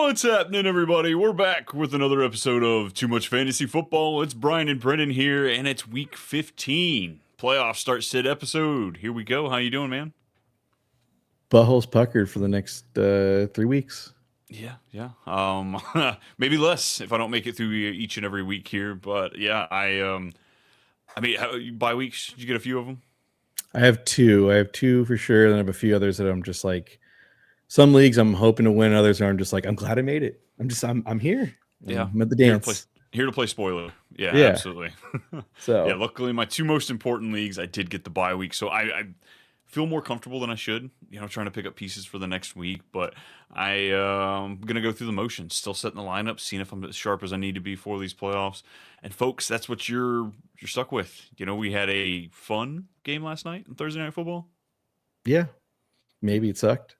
What's happening, everybody? We're back with another episode of Too Much Fantasy Football. It's Brian and Brennen here, and it's Week 15. Playoff start-sit episode. Here we go. How you doing, man? Butthole's puckered for the next 3 weeks. Yeah. Maybe less if I don't make it through each and every week here. But yeah, bye weeks. Did you get a few of them? I have two for sure. Then I have a few others that I'm just like, some leagues I'm hoping to win, others are I'm just like, I'm glad I made it. I'm here. Yeah, I'm at the here to play. dance. Here to play spoiler. Yeah, Yeah. absolutely. Yeah, So luckily my two most important leagues, I did get the bye week, so I feel more comfortable than I should. Trying to pick up pieces for the next week, but I'm gonna go through the motions, still setting the lineup, seeing if I'm as sharp as I need to be for these playoffs. And folks, that's what you're stuck with. We had a fun game last night on Thursday Night Football. yeah, maybe it sucked.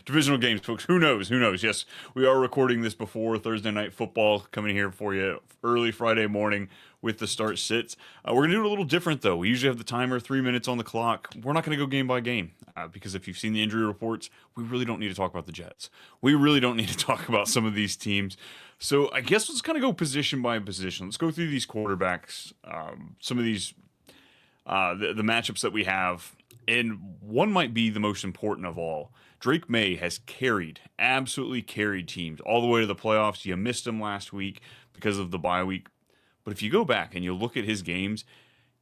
Divisional games, folks. Who knows? Yes, we are recording this before Thursday Night Football, coming here for you early Friday morning with the start sits. We're going to do it a little different, though. We usually have the timer 3 minutes on the clock. We're not going to go game by game because if you've seen the injury reports, we really don't need to talk about the Jets. We really don't need to talk about some of these teams. So I guess let's kind of go position by position. Let's go through these quarterbacks, some of these, the matchups that we have. And one might be the most important of all. Drake May has absolutely carried teams all the way to the playoffs. You missed him last week because of the bye week. But if you go back and you look at his games,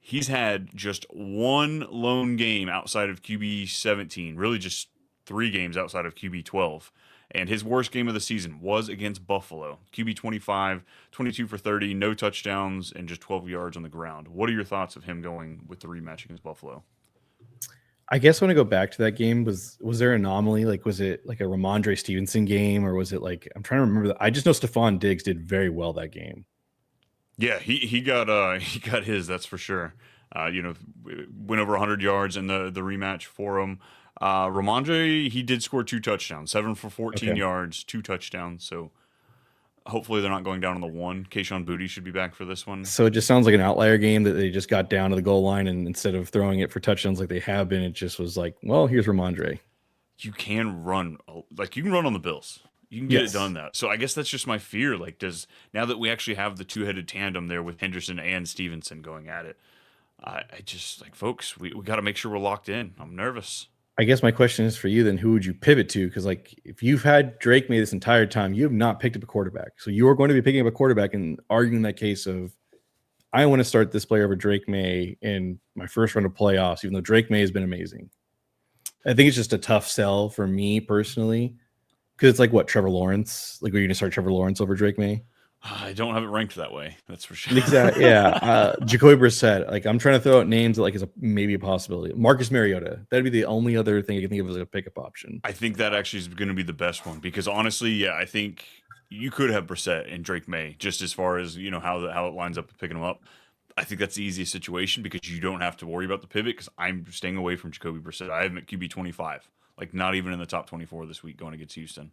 he's had just one lone game outside of QB 17, really just 3 games outside of QB 12. And his worst game of the season was against Buffalo. QB 25, 22 for 30, no touchdowns, and just 12 yards on the ground. What are your thoughts of him going with the rematch against Buffalo? I guess when I go back to that game, was there an anomaly? Like, was it like a Ramondre Stevenson game, or was it like, I'm trying to remember that. I just know Stephon Diggs did very well that game. Yeah, he got he got his, that's for sure. Went over 100 yards in the rematch for him. Ramondre, he did score 2 touchdowns, 7 for 14 Okay. yards, 2 touchdowns. So hopefully they're not going down on the one. Kayshon Boutte should be back for this one. So it just sounds like an outlier game that they just got down to the goal line, and instead of throwing it for touchdowns like they have been, it just was like, well, here's Ramondre. You can run, you can run on the Bills. You can get it Yes. done that. So I guess that's just my fear. Now that we actually have the two-headed tandem there with Henderson and Stevenson going at it, I just folks, we got to make sure we're locked in. I'm nervous. I guess my question is for you then, who would you pivot to? Because like if you've had Drake May this entire time, you have not picked up a quarterback. So you are going to be picking up a quarterback and arguing that case of I want to start this player over Drake May in my first round of playoffs, even though Drake May has been amazing. I think it's just a tough sell for me personally. Because it's like what, Trevor Lawrence? Like, are you going to start Trevor Lawrence over Drake May? I don't have it ranked that way. That's for sure. Exactly. Yeah. Jacoby Brissett. Like, I'm trying to throw out names that like is maybe a possibility. Marcus Mariota. That'd be the only other thing I can think of as a pickup option. I think that actually is going to be the best one because honestly, yeah, I think you could have Brissett and Drake May just as far as how it lines up picking them up. I think that's the easiest situation because you don't have to worry about the pivot because I'm staying away from Jacoby Brissett. I have him at QB 25, like not even in the top 24 this week going against Houston.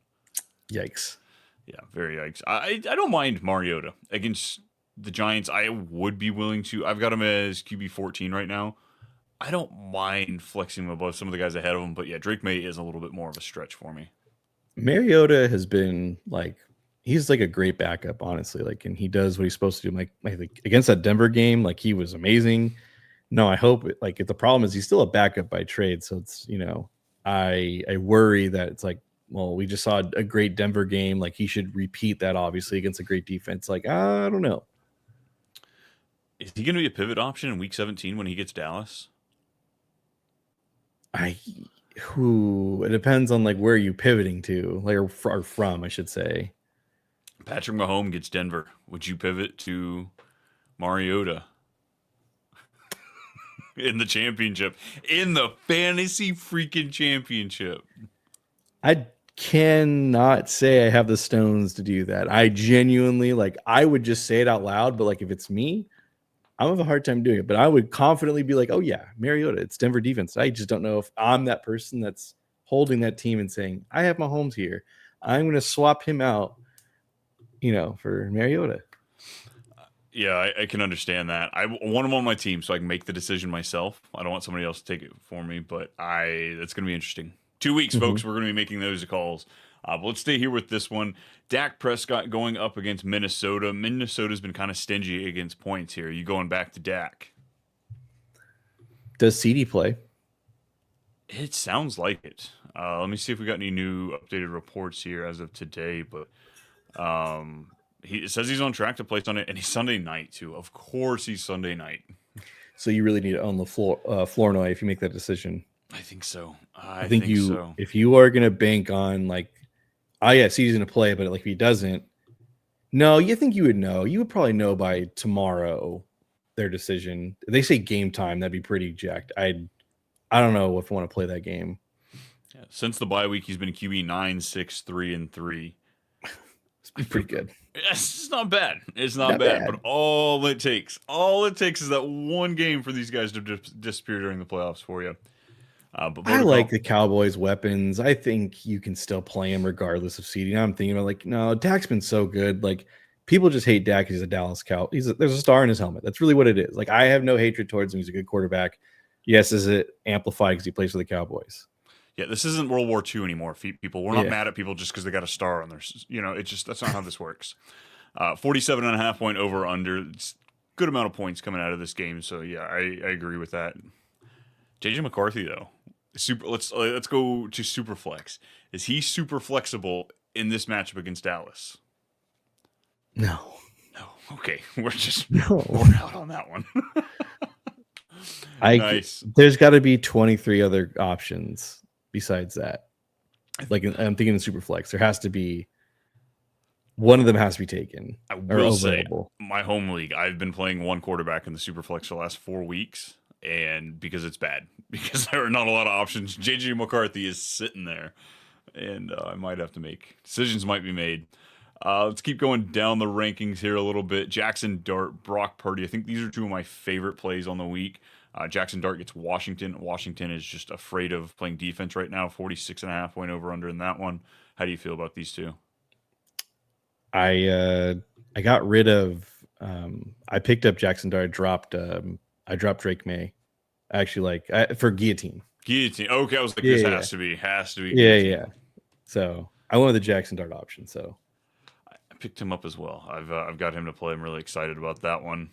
Yikes. Yeah, very yikes. I don't mind Mariota against the Giants. I would be willing to. I've got him as QB 14 right now. I don't mind flexing him above some of the guys ahead of him, but yeah, Drake May is a little bit more of a stretch for me. Mariota has been like, he's like a great backup, honestly. Like, and he does what he's supposed to do. Like against that Denver game, like he was amazing. No, I hope the problem is he's still a backup by trade. So it's, I worry that it's like, well, we just saw a great Denver game. Like he should repeat that obviously against a great defense. Like, I don't know. Is he going to be a pivot option in Week 17 when he gets Dallas? It depends on like where you pivoting to, like or from, I should say. Patrick Mahomes gets Denver. Would you pivot to Mariota in the championship, in the fantasy freaking championship? I cannot say I have the stones to do that. I genuinely I would just say it out loud, but like if it's me, I have a hard time doing it. But I would confidently be like, oh yeah, Mariota, it's Denver defense. I just don't know if I'm that person that's holding that team and saying, I have Mahomes here. I'm going to swap him out, for Mariota. Yeah, I can understand that. I want him on my team so I can make the decision myself. I don't want somebody else to take it for me, but that's going to be interesting. 2 weeks, Hmm. folks. We're going to be making those calls. But let's stay here with this one. Dak Prescott going up against Minnesota. Minnesota's been kind of stingy against points here. You going back to Dak? Does CD play? It sounds like it. Let me see if we got any new updated reports here as of today. But it says he's on track to play Sunday, and he's Sunday night too. Of course, he's Sunday night. So you really need to own the Flournoy if you make that decision. I think so. I think if you are gonna bank on like, yeah, CD's gonna play, but like if he doesn't, no, you think you would know. You would probably know by tomorrow their decision. If they say game time, that'd be pretty jacked. I don't know if I want to play that game. Yeah, since the bye week, he's been QB 9, 6, 3, and 3. It's pretty good. It's not bad. It's not bad. But all it takes is that one game for these guys to disappear during the playoffs for you. But I like the Cowboys' weapons. I think you can still play him regardless of seeding. I'm thinking about like, no, Dak's been so good. Like people just hate Dak because he's a Dallas Cow. There's a star in his helmet. That's really what it is. Like I have no hatred towards him. He's a good quarterback. Yes, is it amplified because he plays for the Cowboys? Yeah, this isn't World War II anymore, people. We're not mad at people just because they got a star on their, it's just, that's not how this works. 47.5 point over under. It's good amount of points coming out of this game. So yeah, I agree with that. JJ McCarthy though, let's go to super flex. Is he super flexible in this matchup against Dallas? No. Okay, we're out on that one. Nice. There's got to be 23 other options besides that. Like I'm thinking in Superflex, there has to be one of them has to be taken. I will say, my home league, I've been playing one quarterback in the Superflex for the last 4 weeks, and because it's bad, because there are not a lot of options. JJ McCarthy is sitting there, and I might have to make decisions. Might be made. Let's keep going down the rankings here a little bit. Jackson Dart, Brock Purdy. I think these are two of my favorite plays on the week. Jackson Dart gets Washington. Washington is just afraid of playing defense right now. 46.5 point over under in that one. How do you feel about these two? I got rid of. I picked up Jackson Dart. I dropped Drake May. Actually, for guillotine. Guillotine. Okay, I was like, this has to be. Yeah. So I went with the Jackson Dart option. So I picked him up as well. I've got him to play. I'm really excited about that one.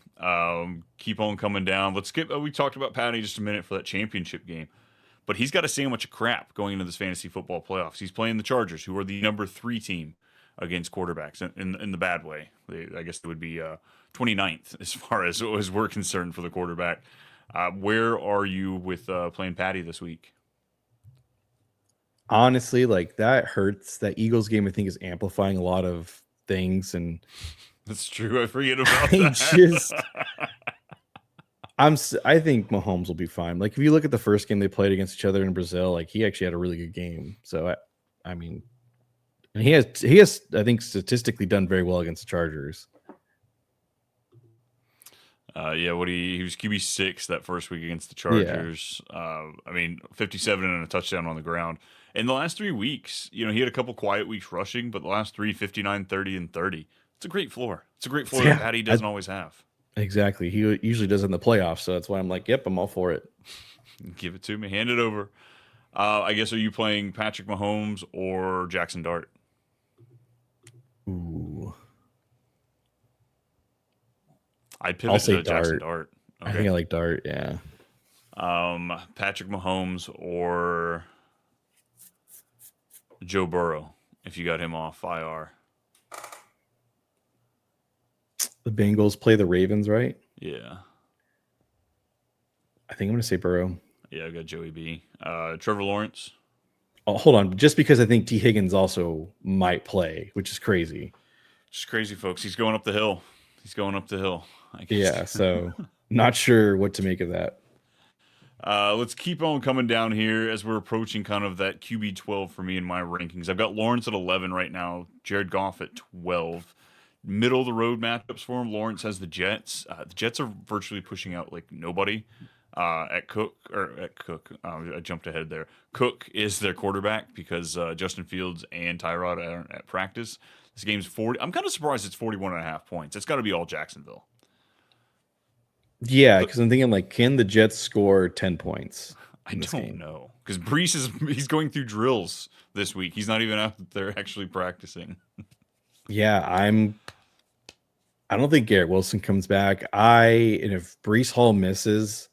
Keep on coming down. Let's get. We talked about Patty just a minute for that championship game, but he's got a sandwich of crap going into this fantasy football playoffs. He's playing the Chargers, who are the number 3 team against quarterbacks in the bad way. I guess it would be 29th as far as we're concerned for the quarterback. Where are you with playing Patty this week? Honestly, like that hurts. That Eagles game, I think, is amplifying a lot of things, and that's true. I forget about that. I think Mahomes will be fine. Like if you look at the first game they played against each other in Brazil, like he actually had a really good game. So I mean, and he has I think statistically done very well against the Chargers. Yeah, he was QB 6 that first week against the Chargers. Yeah. I mean, 57 and a touchdown on the ground. In the last 3 weeks, he had a couple quiet weeks rushing, but the last 3, 59, 30, and 30. It's a great floor. It's a great floor that Patty doesn't always have. Exactly. He usually does in the playoffs, so that's why I'm like, yep, I'm all for it. Give it to me. Hand it over. I guess, are you playing Patrick Mahomes or Jackson Dart? Ooh. I'd pivot to Jackson Dart. Okay. I think I like Dart, yeah. Patrick Mahomes or Joe Burrow, if you got him off IR. The Bengals play the Ravens, right? Yeah. I think I'm going to say Burrow. Yeah, I've got Joey B. Trevor Lawrence. Oh, hold on. Just because I think T. Higgins also might play, which is crazy. Just crazy, folks. He's going up the hill. I guess. Yeah, so not sure what to make of that. Let's keep on coming down here as we're approaching kind of that QB 12 for me in my rankings. I've got Lawrence at 11 right now, Jared Goff at 12. Middle of the road matchups for him. Lawrence has the Jets. The Jets are virtually pushing out like nobody. At Cook. I jumped ahead there. Cook is their quarterback because Justin Fields and Tyrod are at practice. This game's 40. I'm kind of surprised it's 41.5 points. It's got to be all Jacksonville. Yeah, because I'm thinking like, can the Jets score 10 points? I in this don't game. know because he's going through drills this week. He's not even out there actually practicing. Yeah, I don't think Garrett Wilson comes back. And if Brees Hall misses,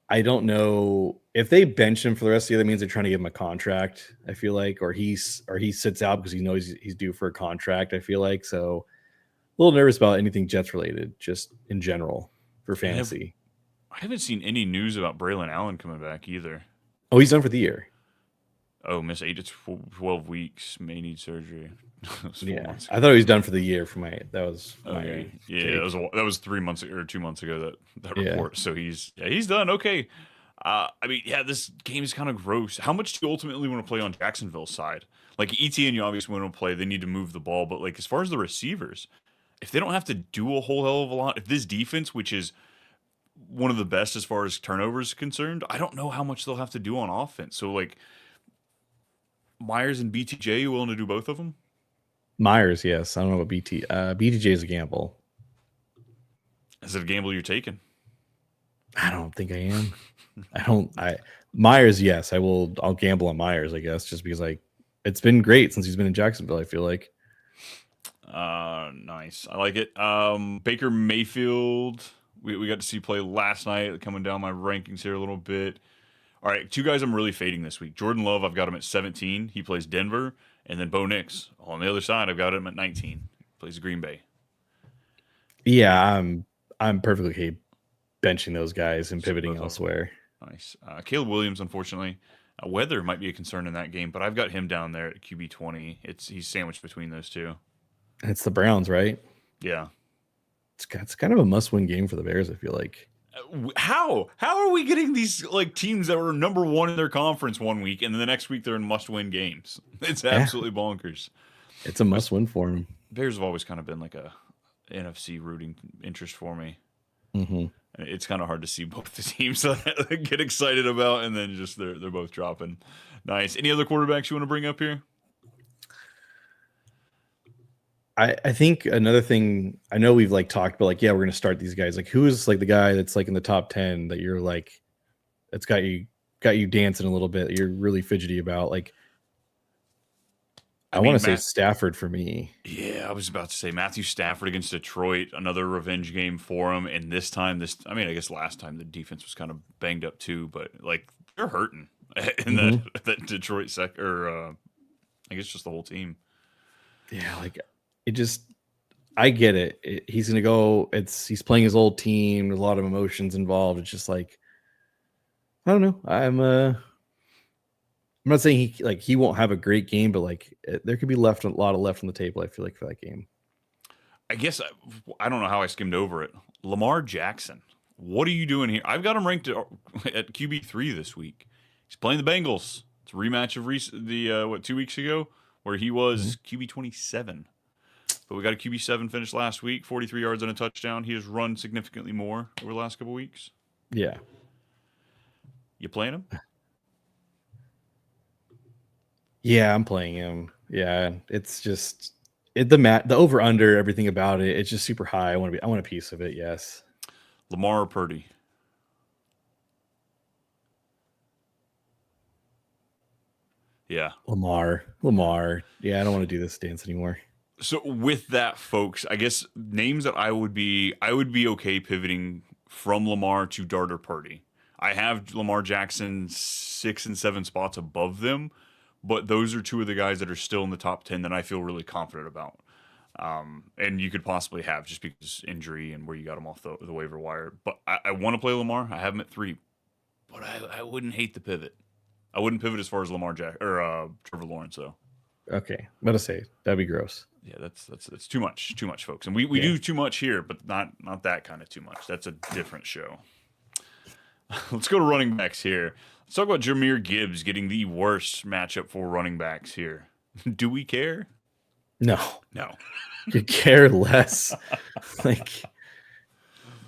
I don't know if they bench him for the rest of the year. That means they're trying to give him a contract. I feel like, or he sits out because he knows he's due for a contract. I feel like so a little nervous about anything Jets related, just in general for fantasy. I haven't seen any news about Braylon Allen coming back either. Oh, he's done for the year. Oh, miss 8 to 12 weeks. May need surgery. That was 4 months I ago. thought he was done for the year. That was Okay, my yeah, take. that was 3 months or 2 months ago that Yeah, report. So he's done. Okay. I mean, yeah, this game is kind of gross. How much do you ultimately want to play on Jacksonville's side? Like ETN, you obviously want to play. They need to move the ball, but like as far as the receivers, if they don't have to do a whole hell of a lot, if this defense, which is one of the best as far as turnovers is concerned, I don't know how much they'll have to do on offense. So like Myers and BTJ, you willing to do both of them? Myers. Yes, I don't know what BTJ is a gamble. Is it a gamble you're taking? I don't think I am. I don't. I Myers. Yes, I will. I'll gamble on Myers. I guess just because it's been great since he's been in Jacksonville. I feel like. Nice. I like it. Baker Mayfield, we got to see play last night, coming down my rankings here a little bit. All right, two guys I'm really fading this week. Jordan Love, I've got him at 17. He plays Denver. And then Bo Nix. On the other side, I've got him at 19. He plays Green Bay. Yeah, I'm perfectly okay benching those guys and So pivoting both of them. elsewhere. Nice. Caleb Williams, unfortunately. Weather might be a concern in that game, but I've got him down there at QB 20. He's sandwiched between those two. And it's the Browns, right? Yeah. It's kind of a must-win game for the Bears. I feel like. How are we getting these like teams that were number one in their conference one week and then the next week they're in must-win games? It's Yeah, absolutely bonkers. it's a must-win for them. Bears have always kind of been like a NFC rooting interest for me. Mm-hmm. And it's kind of hard to see both the teams that I get excited about and then just they're both dropping. Nice. Any other quarterbacks you want to bring up here? I think another thing I know we've like talked about, like, yeah, we're gonna start these guys. Like, who is like the guy that's like in the top 10 that you're like, that's got you dancing a little bit, that you're really fidgety about? Like, I want to say Stafford for me. Yeah, I was about to say Matthew Stafford against Detroit, another revenge game for him. And this time, I guess last time the defense was kind of banged up too, but like they're hurting in Mm-hmm. that Detroit I guess just the whole team. Yeah, like it just I get it. He's gonna go. He's playing his old team. There's a lot of emotions involved. It's just like I don't know. I'm not saying he won't have a great game, but like there could be a lot of left on the table. I feel like for that game. I guess I don't know how I skimmed over it. Lamar Jackson, what are you doing here? I've got him ranked at QB3 this week. He's playing the Bengals. It's a rematch of the 2 weeks ago where he was QB 27. But we got a QB7 finish last week, 43 yards and a touchdown. He has run significantly more over the last couple weeks. Yeah. You playing him? Yeah, I'm playing him. Yeah, it's just the over under everything about it. It's just super high. I want a piece of it. Yes. Lamar or Purdy? Yeah. Lamar. Yeah, I don't want to do this dance anymore. So with that, folks, I guess names that I would be okay pivoting from Lamar to Dart or Purdy. I have Lamar Jackson 6 and 7 spots above them, but those are two of the guys that are still in the top 10 that I feel really confident about. And you could possibly have just because injury and where you got him off the waiver wire. But I want to play Lamar. I have him at 3, but I wouldn't hate the pivot. I wouldn't pivot as far as Trevor Lawrence though. Okay, I'm gonna say that'd be gross. Yeah, that's too much, folks. And we do too much here, but not that kind of too much. That's a different show. Let's go to running backs here. Let's talk about Jahmyr Gibbs getting the worst matchup for running backs here. Do we care? No, No. could care less. Like,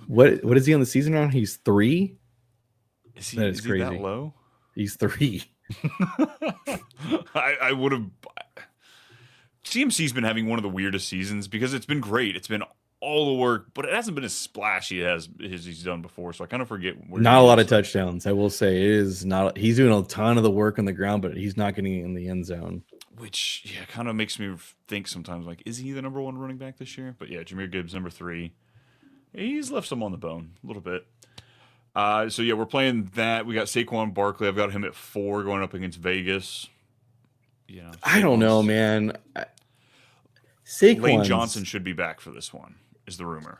what is he on the season round? He's 3. Is That is he that crazy. low? He's 3. I would have. CMC's been having one of the weirdest seasons because it's been great. It's been all the work, but it hasn't been as splashy as he's done before. So I kind of forget where Not he a lot is. of touchdowns. I will say it is not. He's doing a ton of the work on the ground, but he's not getting in the end zone. Which, yeah, kind of makes me think sometimes, like, is he the number one running back this year? But yeah, Jahmyr Gibbs, number 3. He's left some on the bone a little bit. So yeah, we're playing that. We got Saquon Barkley. I've got him at 4 going up against Vegas. You know, I don't know, Saquon's man. Lane Johnson Saquon's should be back for this one, is the rumor.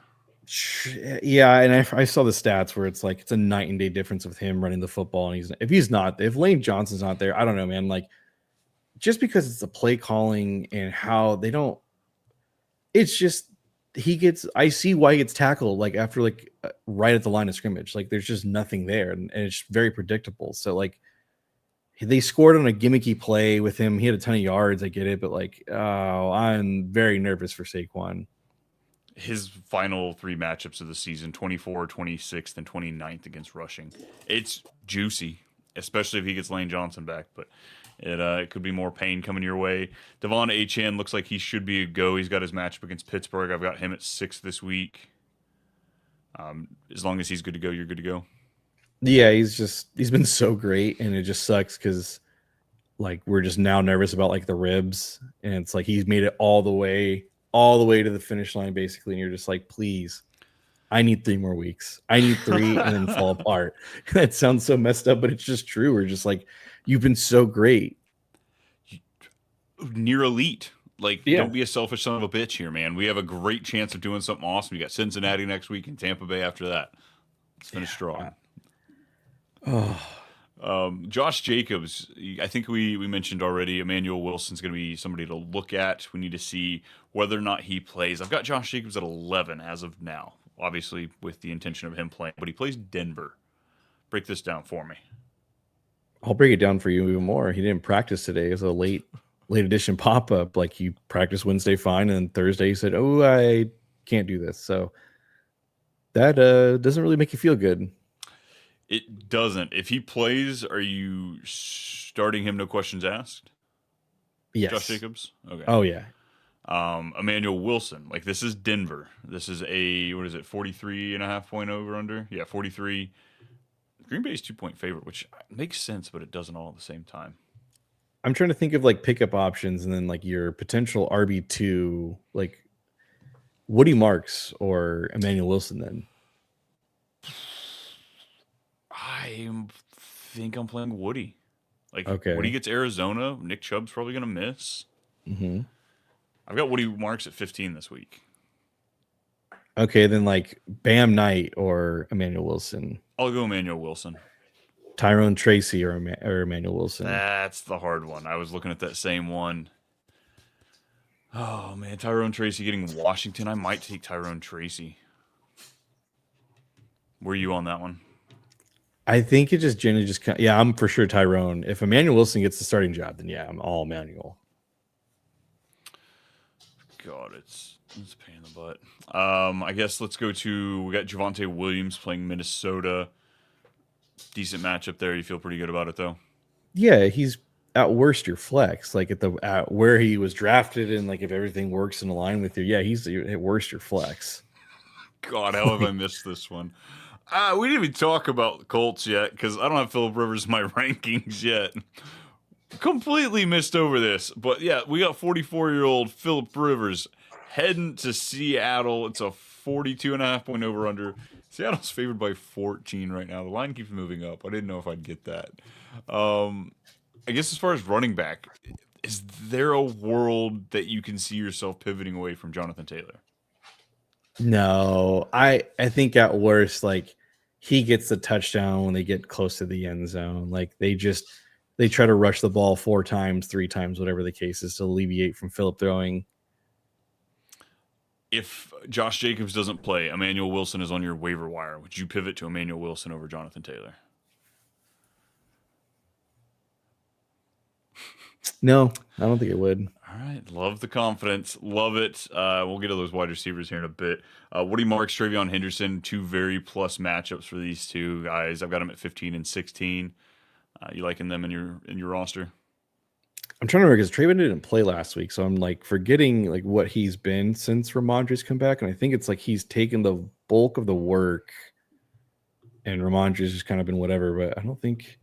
yeah, and I saw the stats where it's like it's a night and day difference with him running the football, and if Lane Johnson's not there, I don't know, man. Like just because it's the play calling and how they don't, it's just he gets. I see why he gets tackled like after right at the line of scrimmage. Like there's just nothing there, and it's very predictable. So like they scored on a gimmicky play with him. He had a ton of yards. I get it, but like, oh, I'm very nervous for Saquon. His final 3 matchups of the season, 24, 26th, and 29th against rushing. It's juicy, especially if he gets Lane Johnson back, but it could be more pain coming your way. Devon Achane looks like he should be a go. He's got his matchup against Pittsburgh. I've got him at 6 this week. As long as he's good to go, you're good to go. Yeah, he's been so great, and it just sucks because like we're just now nervous about like the ribs, and it's like he's made it all the way to the finish line basically, and you're just like, please, I need 3 more weeks. I need 3 and then fall apart. That sounds so messed up, but it's just true. We're just like, you've been so great. Near elite. Like, Yeah. don't be a selfish son of a bitch here, man. We have a great chance of doing something awesome. You got Cincinnati next week and Tampa Bay after that. Let's finish strong. Oh, Josh Jacobs, I think we mentioned already, Emmanuel Wilson's going to be somebody to look at. We need to see whether or not he plays. I've got Josh Jacobs at 11 as of now, obviously with the intention of him playing, but he plays Denver. Break this down for me. I'll break it down for you even more. He didn't practice today. It was a late edition pop up. Like he practiced Wednesday fine, and Thursday he said, "Oh, I can't do this." So that doesn't really make you feel good. It doesn't. If he plays, are you starting him no questions asked? Yes. Josh Jacobs? Okay. Oh yeah. Emmanuel Wilson. Like, this is Denver. This is a, what is it, 43.5 point over under? Yeah, 43. Green Bay's 2-point favorite, which makes sense, but it doesn't all at the same time. I'm trying to think of like pickup options and then like your potential RB2, like Woody Marks or Emmanuel Wilson then. I think I'm playing Woody. Like, Okay. Woody gets Arizona. Nick Chubb's probably going to miss. Mm-hmm. I've got Woody Marks at 15 this week. Okay, then like Bam Knight or Emmanuel Wilson. I'll go Emmanuel Wilson. Tyrone Tracy or Emmanuel Wilson. That's the hard one. I was looking at that same one. Oh, man. Tyrone Tracy getting Washington. I might take Tyrone Tracy. Were you on that one? I think it just generally just yeah, I'm for sure Tyrone. If Emmanuel Wilson gets the starting job, then yeah, I'm all Emmanuel. God, it's a pain in the butt. I guess let's go to, we got Javonte Williams playing Minnesota. Decent matchup there. You feel pretty good about it though? Yeah, he's at worst your flex, like at where he was drafted, and like if everything works in line with you, yeah, he's at worst your flex. God, how have I missed this one? We didn't even talk about the Colts yet because I don't have Philip Rivers in my rankings yet. Completely missed over this. But yeah, we got 44-year-old Philip Rivers heading to Seattle. It's a 42.5 point over under. Seattle's favored by 14 right now. The line keeps moving up. I didn't know if I'd get that. I guess as far as running back, is there a world that you can see yourself pivoting away from Jonathan Taylor? No, I think at worst, like he gets the touchdown when they get close to the end zone. Like they try to rush the ball 4 times, 3 times, whatever the case is, to alleviate from Philip throwing. If Josh Jacobs doesn't play, Emmanuel Wilson is on your waiver wire. Would you pivot to Emmanuel Wilson over Jonathan Taylor? No, I don't think it would. All right. Love the confidence. Love it. We'll get to those wide receivers here in a bit. Woody Marks, Travion Henderson, 2 very plus matchups for these 2 guys. I've got them at 15 and 16. You liking them in your roster? I'm trying to remember because Trayvon didn't play last week, so I'm like forgetting like what he's been since Ramondre's come back, and I think it's like he's taken the bulk of the work, and Ramondre's just kind of been whatever. But I don't think.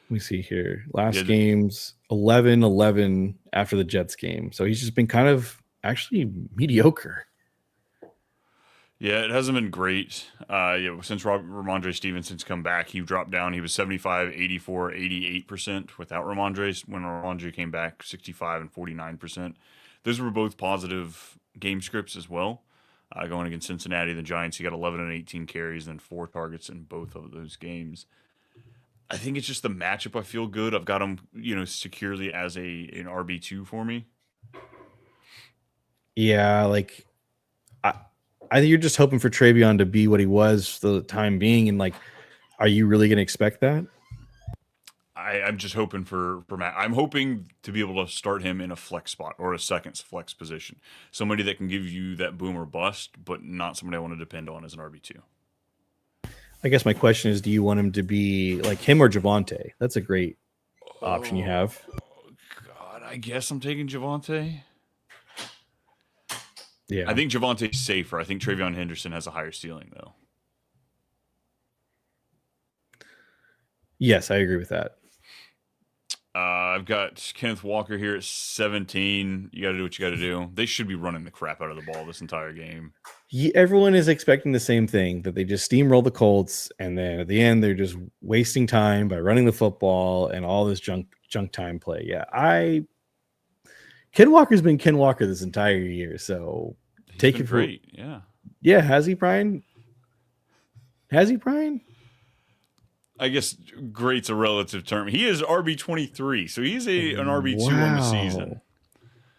Let me see here. Yeah, Last games 11-11 after the Jets game, so he's just been kind of actually mediocre. yeah, it hasn't been great. Since Ramondre Stevenson's come back, he dropped down. He was 75, 84, 88% without Ramondre. When Ramondre came back, 65 and 49%. Those were both positive game scripts as well. Going against Cincinnati, the Giants, he got 11 and 18 carries and 4 targets in both of those games. I think it's just the matchup. I feel good. I've got him, securely as an RB2 for me. Yeah, like I think you're just hoping for Travion to be what he was for the time being, and like, are you really going to expect that? I'm just hoping for Matt. I'm hoping to be able to start him in a flex spot or a second flex position. Somebody that can give you that boom or bust, but not somebody I want to depend on as an RB2. I guess my question is, do you want him to be like him or Javonte? That's a great option you have. God, I guess I'm taking Javonte. Yeah, I think Javonte's safer. I think Travion Henderson has a higher ceiling, though. Yes, I agree with that. I've got Kenneth Walker here at 17. You got to do what you got to do. They should be running the crap out of the ball this entire game. Everyone is expecting the same thing, that they just steamroll the Colts, and then at the end they're just wasting time by running the football and all this junk time play. Yeah, Ken Walker's been Ken Walker this entire year, so He's been great. Yeah, has he, Brian? Has he, Brian? I guess great's a relative term. He is RB23, so he's an RB2 on the season.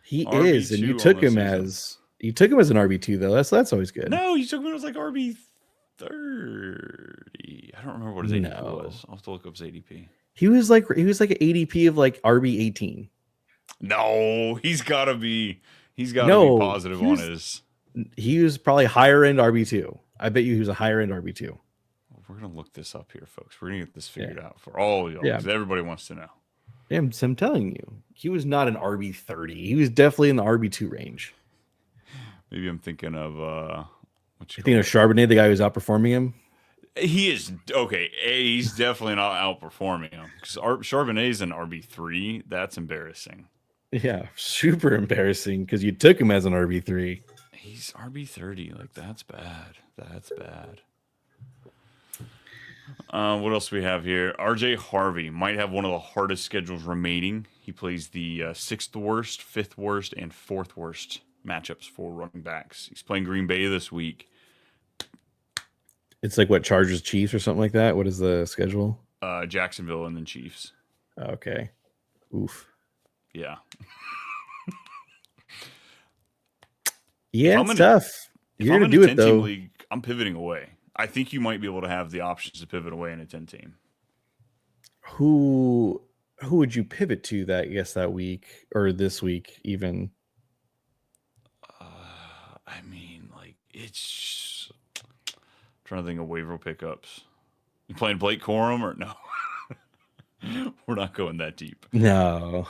He is, and you took him as an RB2 though. That's always good. No, you took him as like RB30. I don't remember what his ADP was. I'll have to look up his ADP. He was like an ADP of like RB18. No, he's got to be positive on his. He was probably higher end RB2. I bet you he was a higher end RB2. We're gonna look this up here, folks. We're gonna get this figured out for all of y'all because everybody wants to know. Yeah, I'm telling you, he was not an RB30. He was definitely in the RB2 range. Maybe I'm thinking of you thinking of Charbonnet, the guy who's outperforming him? He is okay. He's definitely not outperforming him because Charbonnet's an RB3. That's embarrassing. Yeah, super embarrassing because you took him as an RB3. He's RB30. Like, that's bad. That's bad. What else do we have here? RJ Harvey might have one of the hardest schedules remaining. He plays the 6th worst, 5th worst, and 4th worst matchups for running backs. He's playing Green Bay this week. It's like what, Chargers, Chiefs, or something like that? What is the schedule? Jacksonville and then Chiefs. Okay. Oof. Yeah. Yeah, it's tough. You're going to do it, though. League, I'm pivoting away. I think you might be able to have the options to pivot away in a 10 team. Who would you pivot to that week or this week even? I mean, like, it's I'm trying to think of waiver pickups. You playing Blake Corum or no? We're not going that deep. No.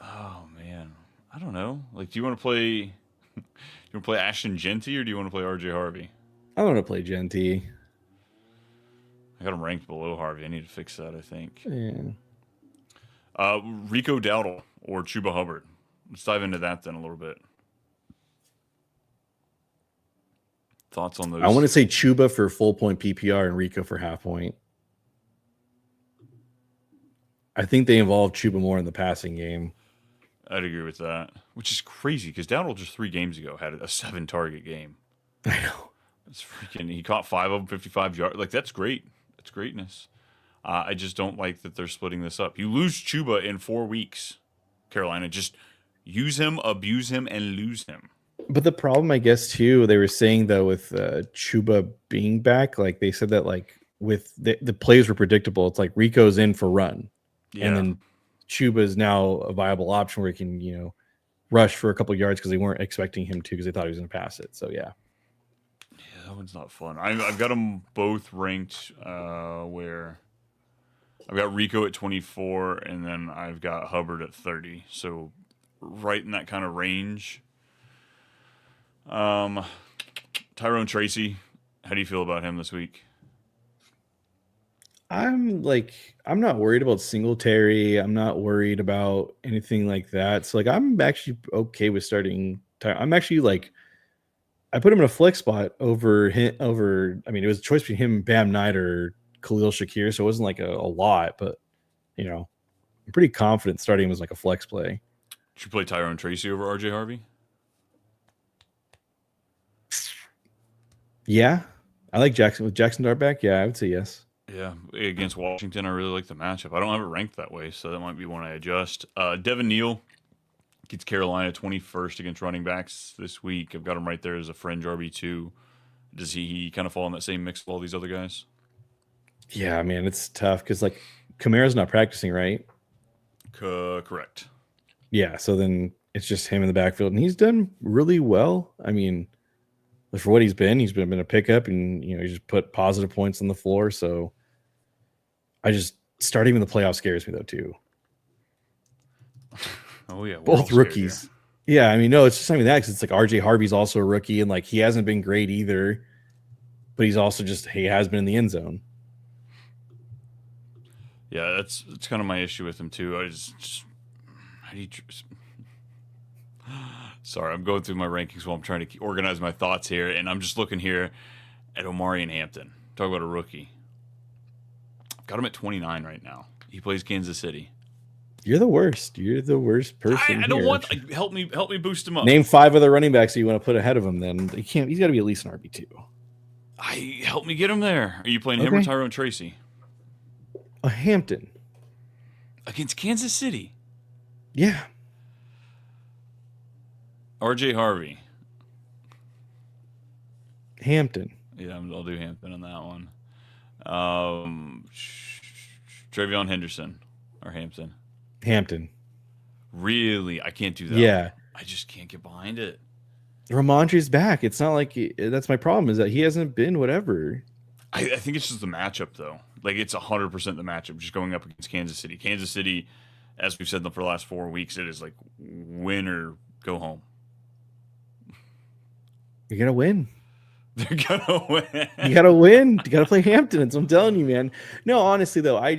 Oh man, I don't know. Like, do you want to play? You want to play Ashton Genty or do you want to play RJ Harvey? I want to play Genty. I got him ranked below Harvey. I need to fix that, I think. Yeah. Rico Dowdle or Chuba Hubbard. Let's dive into that then a little bit. Thoughts on those? I want to say Chuba for full point PPR and Rico for half point. I think they involve Chuba more in the passing game. I'd agree with that, which is crazy because Dowdle just 3 games ago had a 7-target game. I know. That's freaking. He caught 5 of them, 55 yards. Like, that's great. That's greatness. I just don't like that they're splitting this up. You lose Chuba in 4 weeks, Carolina. Just use him, abuse him, and lose him. But the problem, I guess, too, they were saying, though, with Chuba being back, like they said that, like, with the plays were predictable. It's like Rico's in for run. Yeah. And then Chuba is now a viable option where he can, rush for a couple of yards because they weren't expecting him to because they thought he was going to pass it. So, yeah. Yeah, that one's not fun. I've got them both ranked where I've got Rico at 24, and then I've got Hubbard at 30. So right in that kind of range. Um, Tyrone Tracy, how do you feel about him this week? I'm not worried about Singletary. I'm not worried about anything like that. So like I'm actually okay with starting. I'm actually like I put him in a flex spot over him over. I mean, it was a choice between him, Bam Knight, or Khalil Shakir. So it wasn't like a lot, but you know, I'm pretty confident starting him as like a flex play. Should you play Tyrone Tracy over RJ Harvey? Yeah, I like Jackson with Jackson Dart back. Yeah, I would say yes. Yeah, against Washington, I really like the matchup. I don't have it ranked that way, so that might be one I adjust. Devin Neal gets Carolina 21st against running backs this week. I've got him right there as a fringe RB2. Does he kind of fall in that same mix of all these other guys? Yeah, man, it's tough because like Kamara's not practicing, right? Correct. Yeah, so then it's just him in the backfield, and he's done really well. I mean, for what he's been a pickup, and he just put positive points on the floor. So I just starting in the playoff scares me though too. Oh yeah, we're all Both scared here. rookies. Yeah, I mean, no, it's just something that because it's like RJ Harvey's also a rookie, and like he hasn't been great either, but he's also just he has been in the end zone. Yeah, that's kind of my issue with him too. How do you? Sorry, I'm going through my rankings while I'm trying to organize my thoughts here, and I'm just looking here at Omari and Hampton. Talk about a rookie. I've got him at 29 right now. He plays Kansas City. You're the worst. You're the worst person I don't here. want help me boost him up. Name 5 other running backs that you want to put ahead of him. Then he can't. He's got to be at least an RB2. Help me get him there. Are you playing him or Tyrone Tracy? A Hampton Against Kansas City. Yeah. RJ Harvey. Hampton. Yeah, I'll do Hampton on that one. Travion Henderson or Hampton. Hampton. Really? I can't do that. Yeah. I just can't get behind it. Ramondre's back. It's not like that's my problem is that he hasn't been whatever. I think it's just the matchup, though. Like, it's 100% the matchup, just going up against Kansas City. Kansas City, as we've said for the last 4 weeks, it is like win or go home. You're going to win. They're going to win. You got to win. You got to play Hampton. So I'm telling you, man. No, honestly, though, I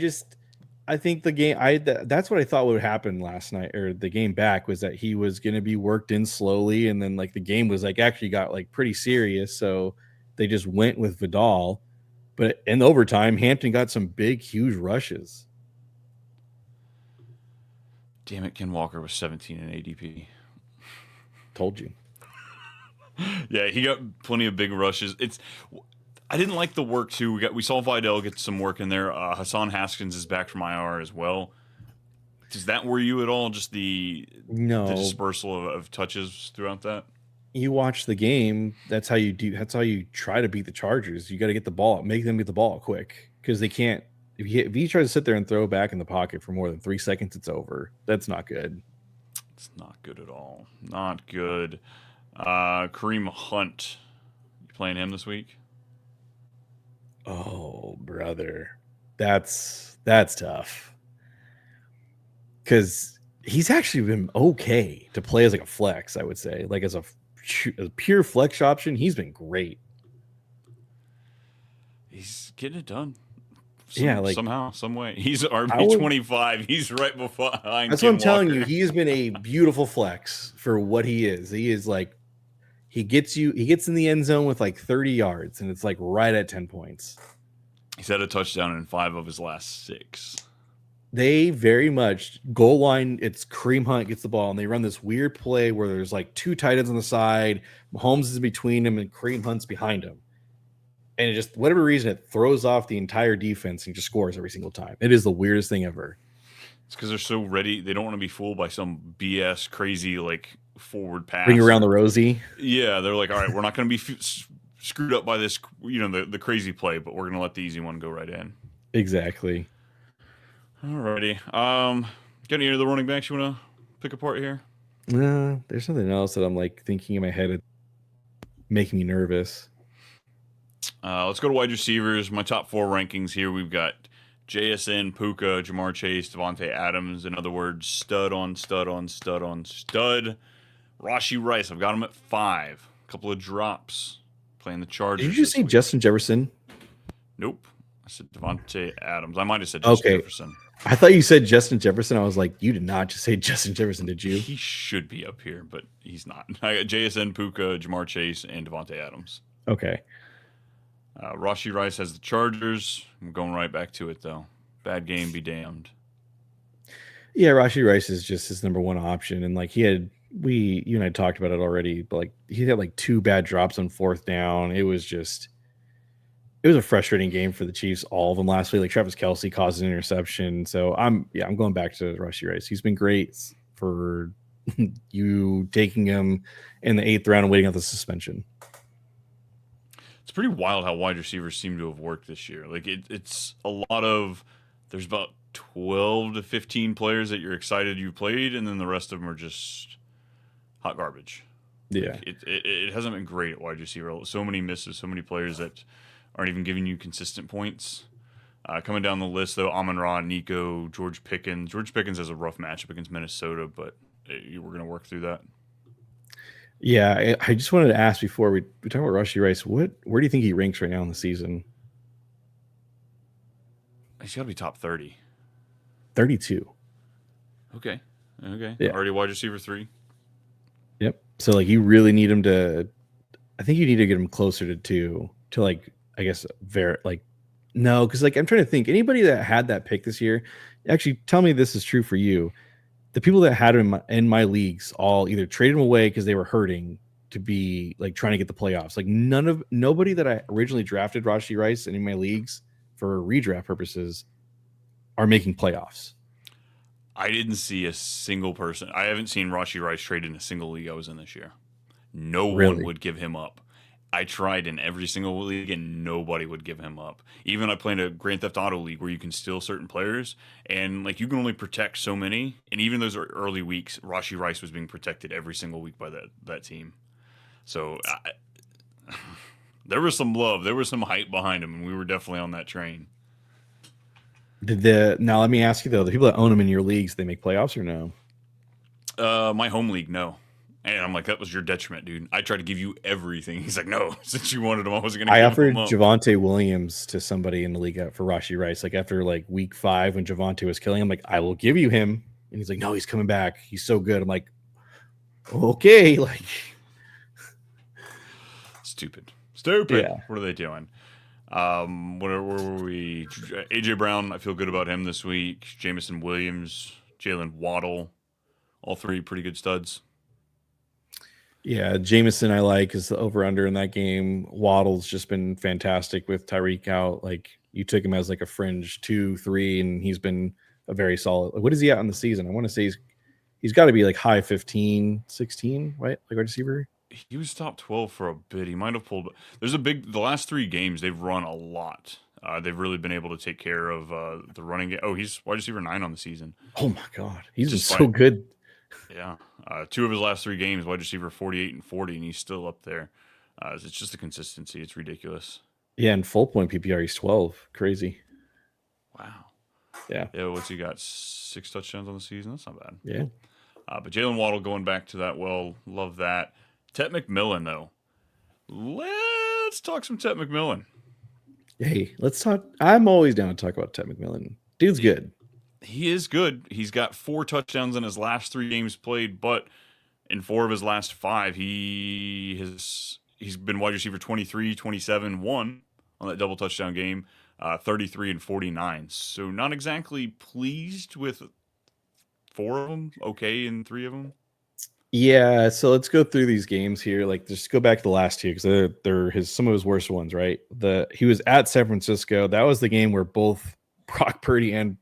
think the game, that's what I thought would happen last night or the game back was that he was going to be worked in slowly. And then, like, the game was like actually got like pretty serious. So they just went with Vidal. But in overtime, Hampton got some big, huge rushes. Damn it, Ken Walker was 17 in ADP. Told you. Yeah, he got plenty of big rushes. I didn't like the work too. We saw Vidal get some work in there. Hassan Haskins is back from IR as well. Does that worry you at all? Just the dispersal of touches throughout that. You watch the game. That's how you do. That's how you try to beat the Chargers. You got to get the ball, make them get the ball quick because they can't. If he tries to sit there and throw back in the pocket for more than 3 seconds, it's over. That's not good. It's not good at all. Not good. Kareem Hunt, you playing him this week? Oh, brother, that's tough because he's actually been okay to play as like a flex. I would say, like as a pure flex option, he's been great. He's getting it done. Somehow, some way. He's RB25. He's right behind. That's Ken what I'm telling Walker. you. He has been a beautiful flex for what he is. He is like he gets in the end zone with like 30 yards, and it's like right at 10 points. He's had a touchdown in 5 of his last 6. They very much goal line. It's Kareem Hunt gets the ball, and they run this weird play where there's like 2 tight ends on the side. Mahomes is between him, and Kareem Hunt's behind him. And it just, whatever reason, it throws off the entire defense and just scores every single time. It is the weirdest thing ever. It's because they're so ready. They don't want to be fooled by some BS crazy like forward pass. Bring around the Rosie. Yeah, they're like, all right, we're not going to be screwed up by this, the crazy play, but we're going to let the easy one go right in. Exactly. Alrighty. Got any of the running backs you want to pick apart here? There's something else that I'm like thinking in my head, making me nervous. Let's go to wide receivers. My top 4 rankings here. We've got JSN, Puka, Jamar Chase, Devontae Adams. In other words, stud on stud on stud on stud. Rashi Rice, I've got him at 5. A couple of drops. Playing the Did you Chargers just this say week. Justin Jefferson? Nope. I said Devontae Adams. I might have said Justin Okay. Jefferson. I thought you said Justin Jefferson. I was like, you did not just say Justin Jefferson, did you? He should be up here, but he's not. I got JSN, Puka, Jamar Chase, and Devontae Adams. Okay. Rashi Rice has the Chargers. I'm going right back to it, though. Bad game be damned. Yeah, Rashi Rice is just his number one option. And like you and I talked about it already, but like he had like 2 bad drops on 4th down. It was a frustrating game for the Chiefs, all of them last week. Like Travis Kelce caused an interception. So I'm going back to Rashi Rice. He's been great for you taking him in the 8th round and waiting out the suspension. It's pretty wild how wide receivers seem to have worked this year. Like it's a lot of there's about 12 to 15 players that you're excited you played, and then the rest of them are just hot garbage. Yeah. Like it hasn't been great at wide receiver. So many misses, so many players that aren't even giving you consistent points. Coming down the list, though, Amon-Ra, Nico, George Pickens. George Pickens has a rough matchup against Minnesota, but we're going to work through that. Yeah, I just wanted to ask before we talk about Rashi Rice, where do you think he ranks right now in the season? He's got to be top 30. 32. Okay. Yeah. Already wide receiver 3. Yep. So like you really need him to. I think you need to get him closer to 2 to like I guess no, because like I'm trying to think anybody that had that pick this year. Actually, tell me this is true for you. The people that had him in my leagues all either traded him away because they were hurting to be like trying to get the playoffs. Like nobody that I originally drafted Rashi Rice in my leagues for redraft purposes are making playoffs. I didn't see a single person. I haven't seen Rashi Rice trade in a single league I was in this year. No one would give him up. I tried in every single league and nobody would give him up. Even I played a Grand Theft Auto league where you can steal certain players and like you can only protect so many. And even those early weeks, Rashi Rice was being protected every single week by that team. So there was some love, there was some hype behind him, and we were definitely on that train. Now let me ask you though, the people that own him in your leagues, they make playoffs or no? My home league, no. And I'm like, that was your detriment, dude. I tried to give you everything. He's like, no, since you wanted him, I wasn't going to give offered him up. Javonte Williams to somebody in the league for Rashi Rice. Like after like week 5 when Javonte was killing him, like I will give you him. And he's like, no, he's coming back. He's so good. I'm like, okay. Like Stupid. Yeah. What are they doing? Where were we? AJ Brown, I feel good about him this week. Jamison Williams, Jalen Waddle, all 3 pretty good studs. Yeah, Jameson I like is the over-under in that game. Waddle's just been fantastic with Tyreek out. Like you took him as like a fringe 2, 3, and he's been a very solid. What is he at on the season? I want to say he's got to be like high 15, 16, right? Like wide receiver. He was top 12 for a bit. He might have pulled. There's the last 3 games they've run a lot. They've really been able to take care of the running game. Oh, he's wide receiver 9 on the season. Oh my God, he's just so good. Yeah, 2 of his last 3 games, wide receiver 48 and 40, and he's still up there. It's just the consistency. It's ridiculous. Yeah, and full point PPR, he's 12. Crazy. Wow. Yeah. What's he got? 6 touchdowns on the season? That's not bad. Yeah. But Jalen Waddle going back to that. Well, love that. Tet McMillan, though. Let's talk some Tet McMillan. Hey, let's talk. I'm always down to talk about Tet McMillan. Dude's good. He is good. He's got 4 touchdowns in his last 3 games played, but in 4 of his last 5, he's been wide receiver 23, 27, 1 on that double touchdown game, 33 and 49. So not exactly pleased with 4 of them. Okay, in 3 of them. Yeah, so let's go through these games here. Like, just go back to the last 2 because they're some of his worst ones, right? He was at San Francisco. That was the game where both Brock Purdy and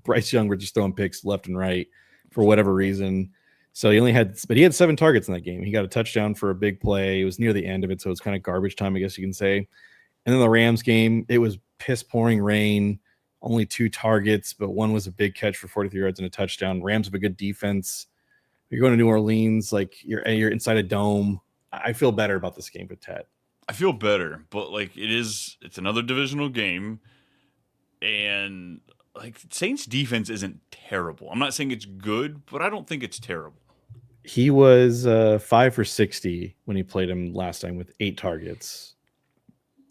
Bryce Young were just throwing picks left and right for whatever reason. So he had 7 targets in that game. He got a touchdown for a big play. It was near the end of it, so it's kind of garbage time, I guess you can say. And then the Rams game, it was piss pouring rain, only 2 targets, but one was a big catch for 43 yards and a touchdown. Rams have a good defense. You're going to New Orleans, like you're inside a dome. I feel better about this game with Ted. I feel better, but like it's another divisional game. And like Saints defense isn't terrible. I'm not saying it's good, but I don't think it's terrible. He was 5 for 60 when he played him last time with 8 targets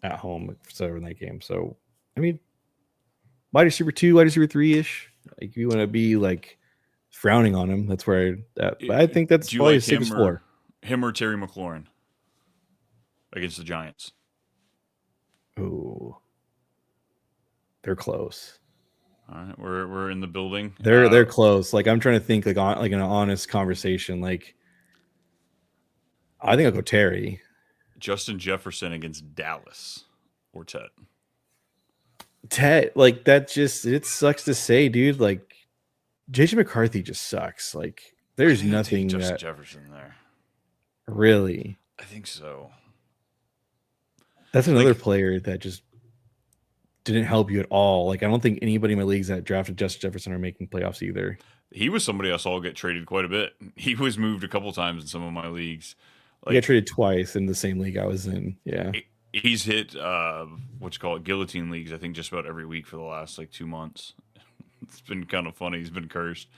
at home so in that game. So I mean, wide receiver 2, wide receiver 3-ish. Like, if you want to be like frowning on him, that's where but I think that's Do you probably like his safest floor. him or Terry McLaurin against the Giants? Oh, they're close. All right, we're in the building. They're close. Like, I'm trying to think like an honest conversation. Like, I think I'll go Terry. Justin Jefferson against Dallas or Ted. Ted, like, that just, it sucks to say, dude. Like, JJ McCarthy just sucks. Like, there's nothing Justin that Jefferson there. really. I think so. That's another player that just didn't help you at all. Like, I don't think anybody in my leagues that drafted Justin Jefferson are making playoffs either. He was somebody I saw get traded quite a bit. He was moved a couple times in some of my leagues. Like, he got traded twice in the same league I was in. Yeah. He's hit what you call it, guillotine leagues, I think just about every week for the last like 2 months. It's been kind of funny. He's been cursed.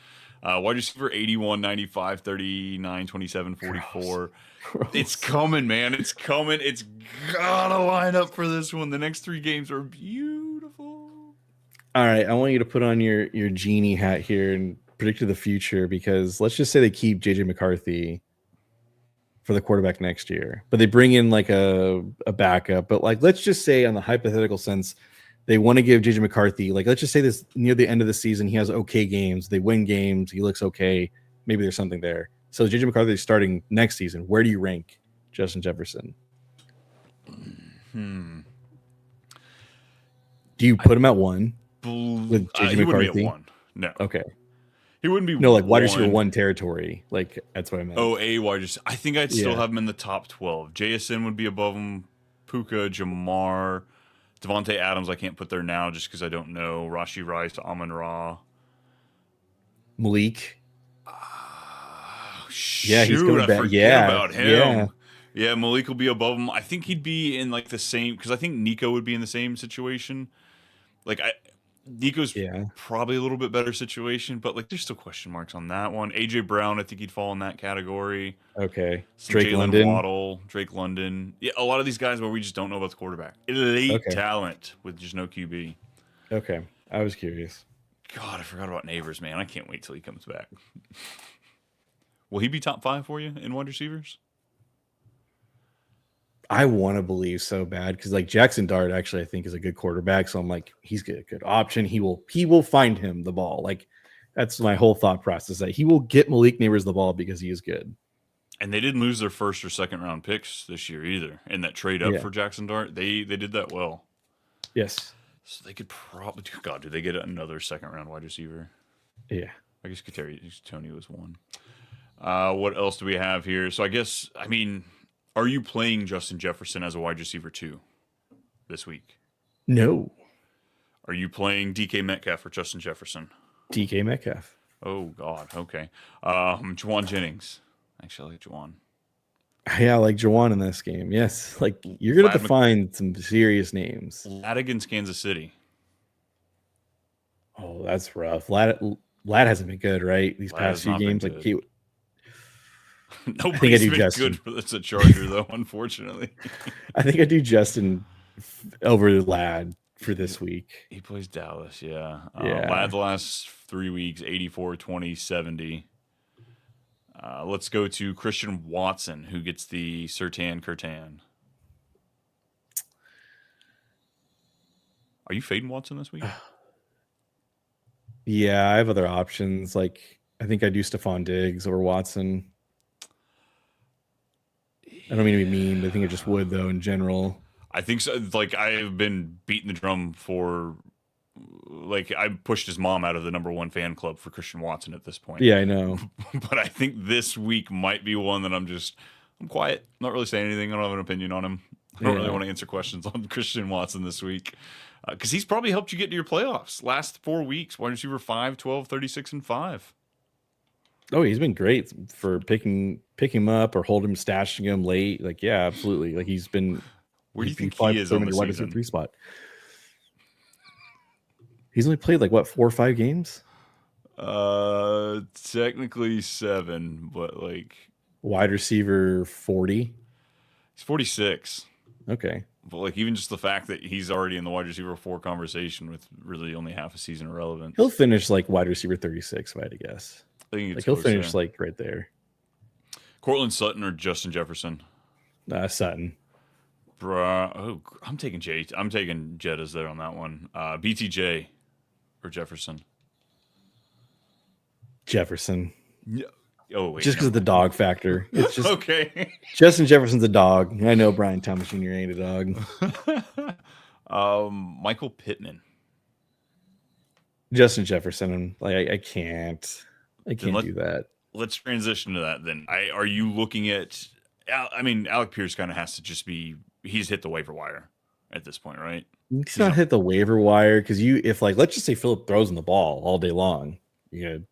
Wide receiver 81, 95, 39, 27, 44. Gross. It's coming, man. It's coming. It's gotta line up for this one. The next 3 games are beautiful. All right. I want you to put on your genie hat here and predict the future, because let's just say they keep JJ McCarthy for the quarterback next year, but they bring in like a backup. But like, let's just say, on the hypothetical sense, they want to give JJ McCarthy, like, let's just say this near the end of the season, he has okay games, they win games, he looks okay. Maybe there's something there. So JJ McCarthy is starting next season. Where do you rank Justin Jefferson? Do you put him at 1 with JJ he McCarthy? Wouldn't be at 1. No. Okay. He wouldn't be like wide receiver 1 territory. Like, that's what I meant. Oh, a wide receiver. I think I'd still have him in the top 12. JSN would be above him. Puka, Jamar, Devontae Adams, I can't put there now just because I don't know. Rashee Rice, Amon-Ra. Malik. Yeah, he's coming back. About him. Yeah, Malik will be above him. I think he'd be in like the same, because I think Nico would be in the same situation. Like, Nico's probably a little bit better situation, but like, there's still question marks on that one. AJ Brown, I think he'd fall in that category. Okay. Drake London. Waddle, Drake London. Yeah, a lot of these guys where we just don't know about the quarterback. Elite talent with just no QB. Okay. I was curious. God, I forgot about Neighbors, man. I can't wait till he comes back. Will he be top 5 for you in wide receivers? I want to believe so bad, because like Jackson Dart actually I think is a good quarterback. So I'm like, he's a good option. He will find him the ball. Like, that's my whole thought process, that he will get Malik Neighbors the ball because he is good. And they didn't lose their first or second round picks this year either. In that trade up for Jackson Dart, they did that well. Yes. So they could probably, God, did they get another second round wide receiver? Yeah. I guess Tony was 1. What else do we have here? So I guess, I mean, are you playing Justin Jefferson as a wide receiver 2 this week? No. Are you playing DK Metcalf or Justin Jefferson? DK Metcalf. Oh, God. Okay. Juwan Jennings. Actually, I like Juwan. Yeah, I like Juwan in this game. Yes. Like, you're going to have to find some serious names. Lad against Kansas City. Oh, that's rough. Lad hasn't been good, right? These past few games. Like, nobody's been good for this a Charger, though, unfortunately. I think I do Justin over Lad for this week. He plays Dallas, yeah. Lad the last 3 weeks, 84, 20, 70. Let's go to Christian Watson, who gets the Surtain-Curtan. Are you fading Watson this week? Yeah, I have other options. Like, I think I do Stephon Diggs over Watson. I don't mean to be mean, but I think I just would, though, in general. I think so. Like, I've been beating the drum for, like, I pushed his mom out of the #1 fan club for Christian Watson at this point. Yeah, I know. But I think this week might be one that I'm quiet. Not really saying anything. I don't have an opinion on him. I don't really want to answer questions on Christian Watson this week. Because he's probably helped you get to your playoffs. Last 4 weeks, wide receiver 5, 12, 36, and 5. Oh, he's been great for picking him up or holding him, stashing him late. Like, yeah, absolutely. Like, he's been. Where do you think he is on the wide receiver season? 3 spot? He's only played like what 4 or 5 games. Technically 7, but like Wide receiver 40. he's 46. Okay, But like even just the fact that he's already in the wide receiver 4 conversation with really only half a season of he'll relevance. finish like wide receiver 36. If I had to guess, I think it's like he'll close finish there. like right there. Cortland Sutton or Justin Jefferson. Sutton. Bruh. Oh, I'm taking J. I'm taking Jettas there on that one. BTJ or Jefferson. Jefferson. Yeah. Oh wait, Just because never of the mind. dog factor. It's just Okay. Justin Jefferson's a dog. I know Brian Thomas Jr. ain't a dog. Michael Pittman. Justin Jefferson. Like I can't. I Then can't do that. let's transition to that. Then are you looking at? I mean, Alec Pierce kind of has to just be. He's hit the waiver wire at this point, right? He's There's not no. hit the waiver wire because if like let's just say Philip throws in the ball all day long, you good.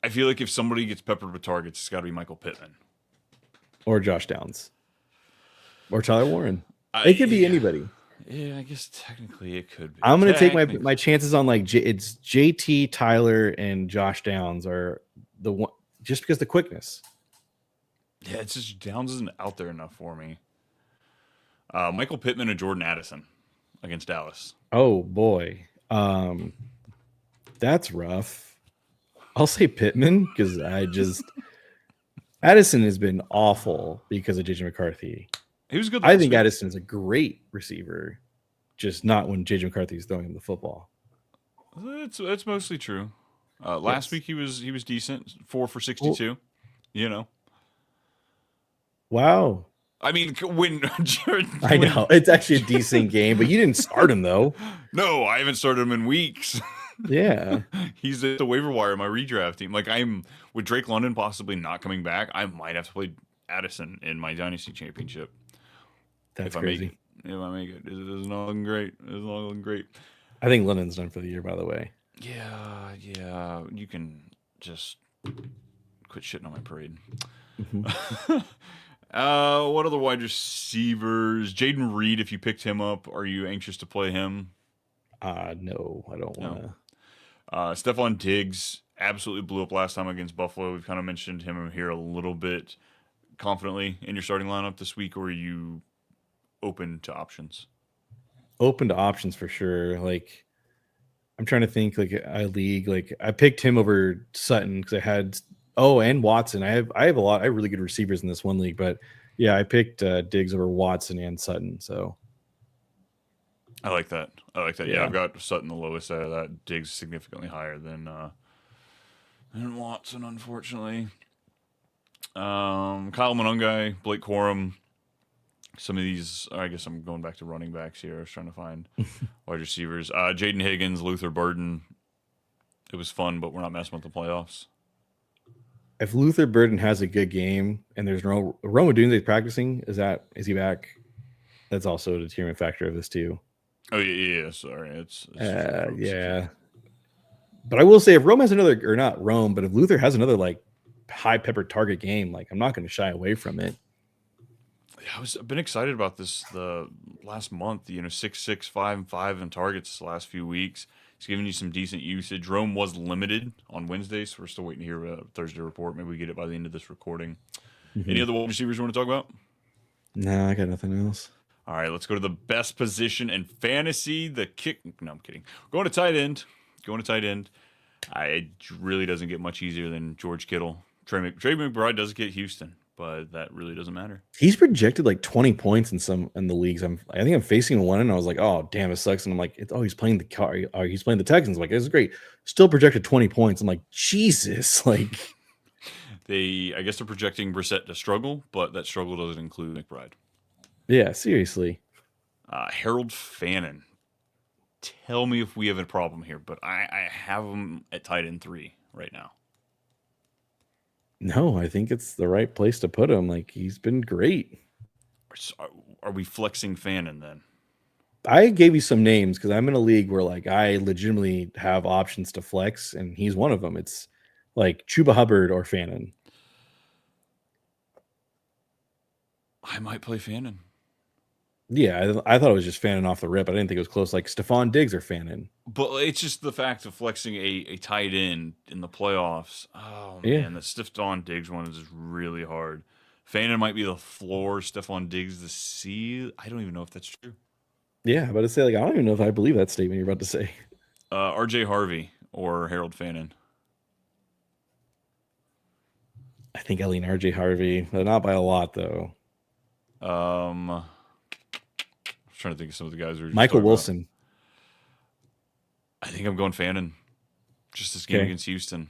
I feel like if somebody gets peppered with targets, it's got to be Michael Pittman. Or Josh Downs. Or Tyler Warren. It could be I anybody. Yeah, I guess technically it could be. I'm gonna take my Technically, chances on like it's JT, Tyler, and Josh Downs are the one just because the quickness. yeah, it's just Downs isn't out there enough for me. Michael Pittman and Jordan Addison against Dallas. Oh boy. That's rough. I'll say Pittman because Addison has been awful because of JJ McCarthy. He was good I last think week. Addison is a great receiver, just not when JJ McCarthy is throwing him the football. It's mostly true. Last Yes. week he was decent, 4 for Well, 62. You know, wow. I mean when I when know. It's actually a decent game, but you didn't start him though. no, I haven't started him in weeks. Yeah. He's at the waiver wire in my redraft team. Like I'm with Drake London possibly not coming back. I might have to play Addison in my dynasty championship if That's I make it. crazy. If I make it, it is not looking great. It is not looking great. I think London's done for the year, by the way. Yeah, yeah. You can just quit shitting on my parade. Mhm. What other wide receivers? Jaden Reed, if you picked him up, are you anxious to play him? No, I don't want No. to. Stephon Diggs absolutely blew up last time against Buffalo. We've kind of mentioned him here a little bit confidently in your starting lineup this week, or are you open to options? Open to options for sure. Like I'm trying to think. Like I picked him over Sutton because I had and Watson. I have a lot. I have really good receivers in this one league, but yeah, I picked Diggs over Watson and Sutton. So I like that. I like that. Yeah, yeah, I've got Sutton the lowest out of that. Diggs significantly higher than Watson, unfortunately. Kyle Monungai, Blake Corum. Some of these, I guess I'm going back to running backs here. I was trying to find wide receivers. Jaden Higgins, Luther Burden. It was fun, but we're not messing with the playoffs. if Luther Burden has a good game and there's no Roma Dunze practicing, is he back? That's also a determinant factor of this too. Oh yeah. Sorry, it's true, folks. It's true. Yeah, but I will say if Rome has another or not Rome, but if Luther has another like high pepper target game, like I'm not going to shy away from it. Yeah, I've been excited about this the last month. 6, 5, and 5 in targets the last few weeks. He's giving you some decent usage. Rome was limited on Wednesday, so we're still waiting to hear a Thursday report. Maybe we get it by the end of this recording. Any Mm-hmm. other wide receivers you want to talk about? No, I got nothing else. All right, let's go to the best position in fantasy. The kick. No, I'm kidding. Going to tight end. Going to tight end. It really doesn't get much easier than George Kittle. Trey McBride does get Houston, but that really doesn't matter. He's projected like 20 points in the leagues. I think I'm facing one, and I was like, oh damn, it sucks. And I'm like, he's playing the car. He's playing the Texans. I'm like, this is great. Still projected 20 points. I'm like, Jesus, like I guess they're projecting Brissett to struggle, but that struggle doesn't include McBride. yeah, seriously. Harold Fannin. Tell me if we have a problem here, but I have him at tight end 3 right now. No, I think it's the right place to put him. Like he's been great. Are we flexing Fannin then? I gave you some names because I'm in a league where like I legitimately have options to flex, and he's one of them. It's like Chuba Hubbard or Fannin. I might play Fannin. Yeah, I thought it was just fanning off the rip. I didn't think it was close. Like Stephon Diggs or fanning. But it's just the fact of flexing a tight end in the playoffs. Oh Yeah, man, the Stephon Diggs one is just really hard. Fannin might be the floor. Stephon Diggs the C. I don't even know if that's true. yeah. But to say like I don't even know if I believe that statement you're about to say. R.J. Harvey or Harold Fannin. I think Ellie and RJ Harvey, but not by a lot though. I'm trying to think of some of the guys we were just Michael talking about. Wilson. I think I'm going Fannin. Just this game Okay. against Houston.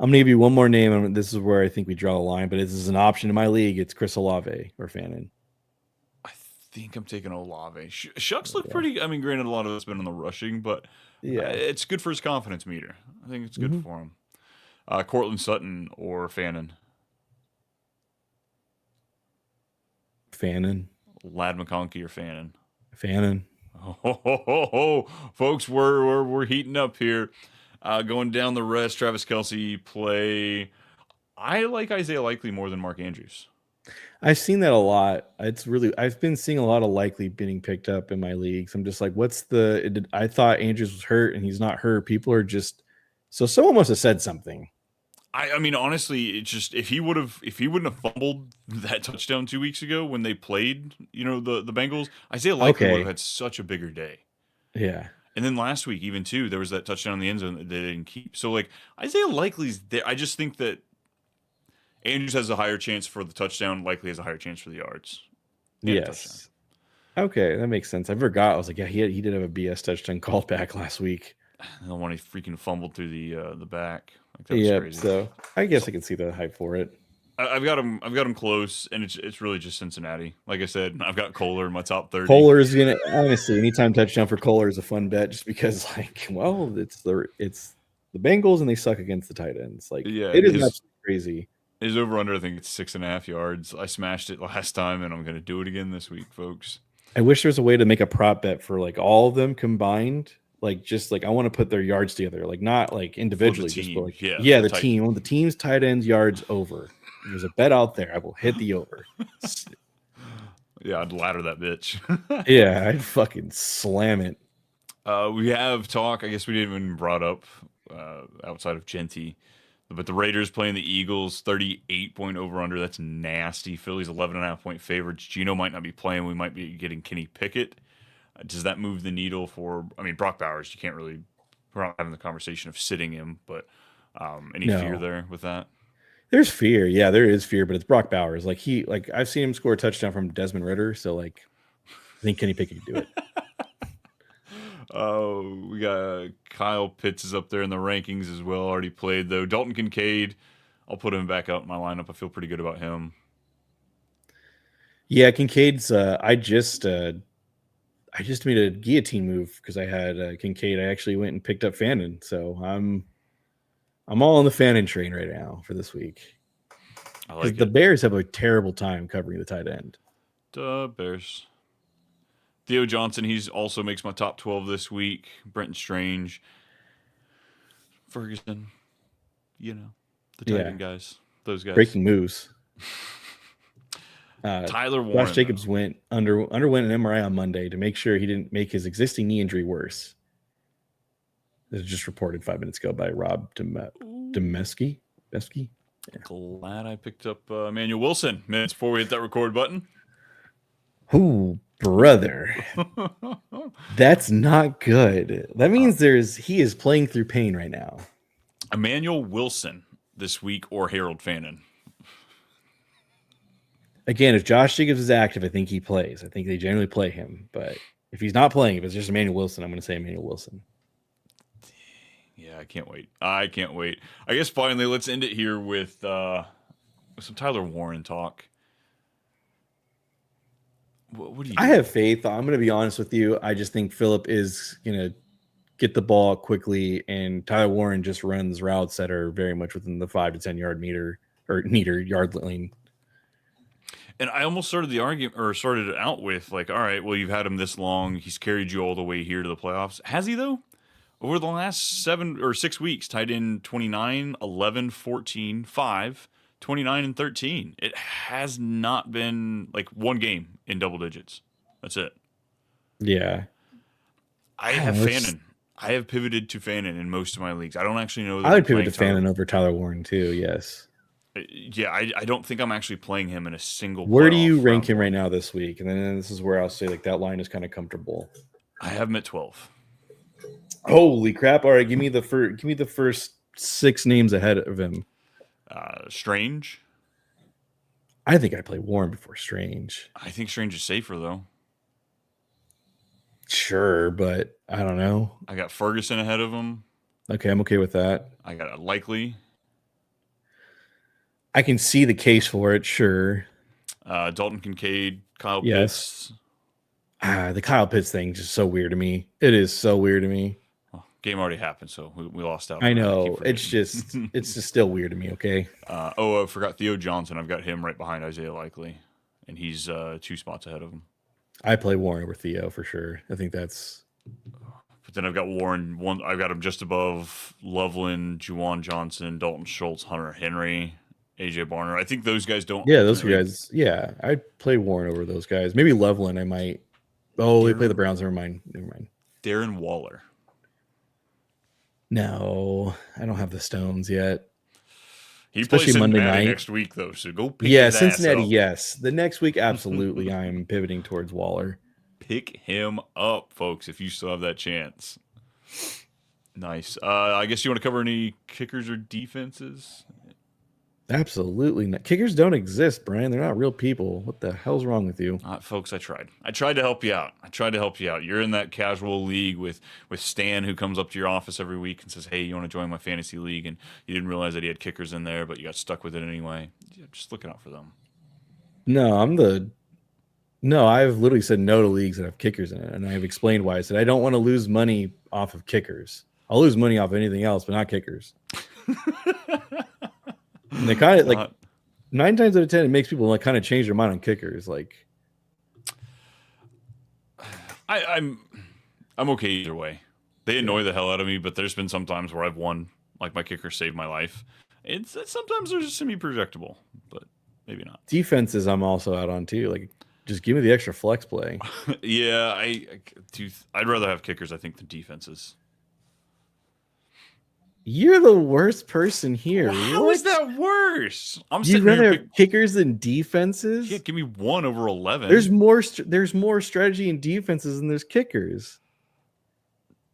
I'm gonna give you one more name, and this is where I think we draw a line. But this is an option in my league. It's Chris Olave or Fannin. I think I'm taking Olave. Shucks look Yeah. pretty. I mean, granted, a lot of it's been on the rushing, but Yeah. it's good for his confidence meter. I think it's good Mm-hmm. for him. Cortland Sutton or Fannin. Fannin. Lad McConkey or Fannin. Fannin. Oh, folks, we're heating up here. Going down the rest, Travis Kelsey play. I like Isaiah Likely more than Mark Andrews. I've seen that a lot. It's really I've been seeing a lot of Likely being picked up in my leagues. I'm just like, what's the? I thought Andrews was hurt, and he's not hurt. People are just so someone must have said something. I mean, honestly, it's just if he wouldn't have fumbled that touchdown 2 weeks ago when they played, the Bengals, Isaiah Likely would have Okay. had such a bigger day. Yeah. And then last week, even too, there was that touchdown in the end zone that they didn't keep. So like Isaiah Likely's there. I just think that Andrews has a higher chance for the touchdown. Likely has a higher chance for the yards and a touchdown. Yes. Okay, that makes sense. I forgot. I was like, yeah, he did have a BS touchdown called back last week. The one he freaking fumbled through the back. Like that was Yep. crazy. So I guess I can see the hype for it. I've got him. I've got him close, and it's really just Cincinnati. Like I said, I've got Kohler in my top 30. Kohler is gonna honestly anytime touchdown for Kohler is a fun bet just because like well it's the Bengals and they suck against the tight ends. Like Yeah, it is his absolutely crazy. his over under. I think it's 6.5 yards. I smashed it last time, and I'm gonna do it again this week, folks. I wish there was a way to make a prop bet for like all of them combined. Like just like I want to put their yards together, like not like For the individually, just but team, like yeah, yeah, the the tight. team. I want the team's tight ends yards over. There's a bet out there. I will hit the over. Yeah, I'd ladder that bitch. Yeah, I'd fucking slam it. We have talk. I guess we didn't even brought up outside of Genty, but the Raiders playing the Eagles, 38 point over under. That's nasty. Philly's 11.5 point favorites. Gino might not be playing. We might be getting Kenny Pickett. Does that move the needle for? I mean, Brock Bowers. You can't really. We're not having the conversation of sitting him, but any fear No. there with that? There's fear. Yeah, there is fear, but it's Brock Bowers. Like I've seen him score a touchdown from Desmond Ritter, so like I think Kenny Pickett can do it. Oh, we got Kyle Pitts is up there in the rankings as well. Already played though. Dalton Kincaid, I'll put him back out in my lineup. I feel pretty good about him. Yeah, Kincaid's I just made a guillotine move because I had Kincaid. I actually went and picked up Fannin. So I'm all on the Fannin train right now for this week. I Because like the it. Bears have a terrible time covering the tight end. Duh, Bears. Theo Johnson, he's also makes my top 12 this week. Brenton Strange, Ferguson, the tight Yeah. end guys, those guys. Breaking moves. Tyler Warren, Josh Jacobs underwent an MRI on Monday to make sure he didn't make his existing knee injury worse. This was just reported 5 minutes ago by Rob Demeski. Besky? Glad I picked up Emmanuel Wilson minutes before we hit that record button. Oh, brother. That's not good. That means he is playing through pain right now. Emmanuel Wilson this week or Harold Fannin. Again, if Josh Jacobs is active, I think he plays. I think they generally play him. But if he's not playing, if it's just Emmanuel Wilson, I'm going to say Emmanuel Wilson. Yeah, I can't wait. I can't wait. I guess finally, let's end it here with some Tyler Warren talk. What do you? I have faith. I'm going to be honest with you. I just think Phillip is going to get the ball quickly, and Tyler Warren just runs routes that are very much within the 5 to 10 yard meter or meter yard lane. And I almost started the argument or started it out with like, all right, well, you've had him this long. He's carried you all the way here to the playoffs. Has he though? Over the last 7 or 6 weeks, tied in 29, 11, 14, 5, 29, and 13. It has not been like one game in double digits. That's it. Yeah. I have Fannin. I have pivoted to Fannin in most of my leagues. I don't actually know that I I'm would pivot playing to Fannin over Tyler Warren too. Yes. Yeah, I don't think I'm actually playing him in a single Where do you playoff rank round him one. right now this week? And then this is where I'll say like that line is kind of comfortable. I have him at 12. Holy crap! All right, give me the first 6 names ahead of him. Strange. I think I play Warren before Strange. I think Strange is safer though. Sure, but I don't know. I got Ferguson ahead of him. Okay, I'm okay with that. I got a Likely. I can see the case for it. Sure. Dalton Kincaid, Kyle Yes. Pitts. The Kyle Pitts thing is just so weird to me. It is so weird to me. Well, game already happened, so we lost out. I know. It's just still weird to me. Okay. I forgot Theo Johnson. I've got him right behind Isaiah Likely, and he's 2 spots ahead of him. I play Warren over Theo for sure. I think that's. But then I've got Warren. I've got him just above Loveland, Juwan Johnson, Dalton Schultz, Hunter Henry, AJ Barner. I think those guys don't. Yeah, those guys. Yeah, I'd play Warren over those guys. Maybe Loveland. I might. Oh, they play the Browns. Never mind. Darren Waller. No, I don't have the Stones yet. He Especially plays Monday Cincinnati night next week, though. So go pick Yeah, his Cincinnati. ass up. Yes, the next week, absolutely. I'm pivoting towards Waller. Pick him up, folks, if you still have that chance. Nice. I guess you want to cover any kickers or defenses? Absolutely not. Kickers don't exist, Brian. They're not real people. What the hell's wrong with you? Folks, I tried. I tried to help you out. You're in that casual league with Stan, who comes up to your office every week and says, hey, you want to join my fantasy league? And you didn't realize that he had kickers in there, but you got stuck with it anyway. Yeah, just looking out for them. No, I've literally said no to leagues that have kickers in it. And I've explained why. I said I don't want to lose money off of kickers. I'll lose money off anything else, but not kickers. And they kind of like 9 times out of 10, it makes people like kind of change their mind on kickers. Like, I'm okay either way. They annoy the hell out of me, but there's been some times where I've won, like my kicker saved my life. It's sometimes they're just semi-projectable, but maybe not. Defenses, I'm also out on too. Like, just give me the extra flex play. Yeah, I'd rather have kickers, I think, than defenses. You're the worst person here. How is that worse? I'm You'd rather have kickers than defenses? Yeah, give me 1 over 11. There's more strategy in defenses than there's kickers.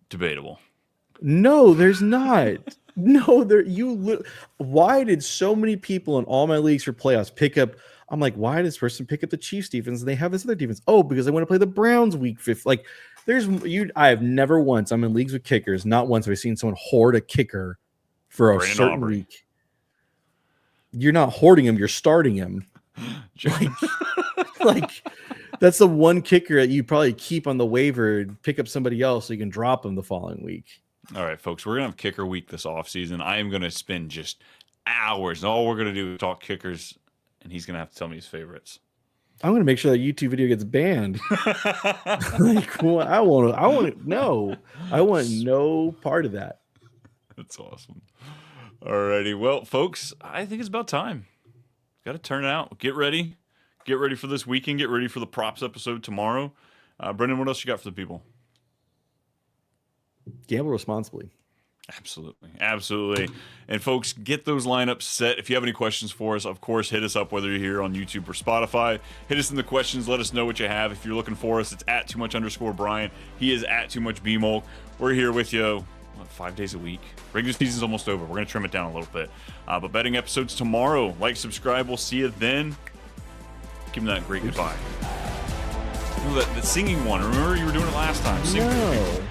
Debatable. No, there's not. No, why did so many people in all my leagues for playoffs pick up? I'm like, why did this person pick up the Chiefs defense and they have this other defense? Oh, because they want to play the Browns week 5. Like, I have never once, I'm in leagues with kickers, not once have I seen someone hoard a kicker for a certain week. You're not hoarding him, you're starting him. like that's the one kicker that you probably keep on the waiver and pick up somebody else so you can drop him the following week. All right, folks, we're gonna have kicker week this offseason. I am gonna spend just hours, and all we're gonna do is talk kickers, and he's gonna have to tell me his favorites. I'm gonna make sure that YouTube video gets banned. Like, well, I want no part of that. That's awesome. Alrighty, well, folks, I think it's about time. Got to turn it out. Get ready for this weekend. Get ready for the props episode tomorrow. Brendan, what else you got for the people? Gamble responsibly. Absolutely. And folks, get those lineups set. If you have any questions for us, of course, hit us up, whether you're here on YouTube or Spotify. Hit us in the questions. Let us know what you have. If you're looking for us, it's at @too_much_Brian. He is at @too_much_BMolk. We're here with you 5 days a week. Regular season's almost over. We're going to trim it down a little bit. But betting episodes tomorrow. Like, subscribe. We'll see you then. Give him that great goodbye. You know, that singing one. Remember you were doing it last time. Sing no.